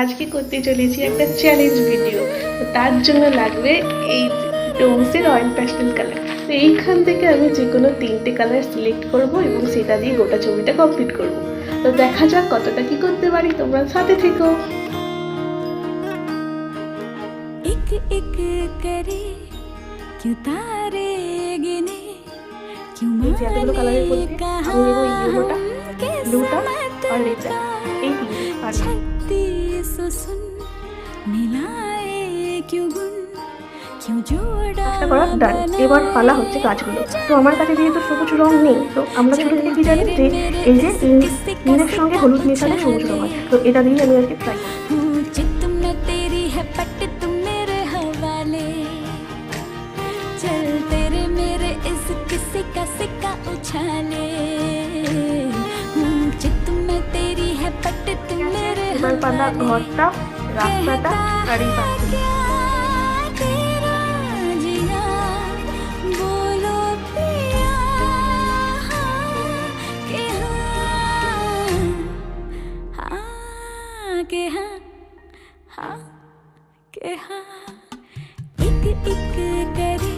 আজকে করতে চলেছি একটা চ্যালেঞ্জ ভিডিও। তো তার জন্য লাগবে এই ডোমসের অয়েল প্যাস্টেল কালার। তো এইখান থেকে আমি যে কোনো 3টে কালার সিলেক্ট করব এবং সেটা দিয়ে গোটা ছবিটা কমপ্লিট করব। তো দেখা যাক কতটা কি করতে পারি, তোমরা সাথে থেকো। एक एक करे क्यों तारे गिने क्यों এই যে এতগুলো কালারের মধ্যে আমি নেবো ইয়েলোটা, ব্লুটা আর রেডটা, এই তিনটে আর छत्तीस सुन मिलाए क्यों गुन क्यों जोड़ा কাজটা করা ডান। এবার পালা হচ্ছে গাছগুলো। তো আমার কাছে যেহেতু সবুজ রং নেই, তো আমরা ছোটো থেকে কি জানি যে এই যে নীলের সঙ্গে হলুদ মেশালে সবুজ রং হয়। তো এটা দিয়ে আমি আজকে ট্রাই করি। चित में तेरी है पट तुम मेरे हवाले चल तेरे मेरे इस किसी का सिक्का उछाले चित में तेरी है पट तुम मेरे এবার পালা ঘরটা, রাস্তাটা আর এই পাখিগুলো। तेरा जिया बोलो पिया के हाँ के हाँ हाँ के हाँ एक एक करे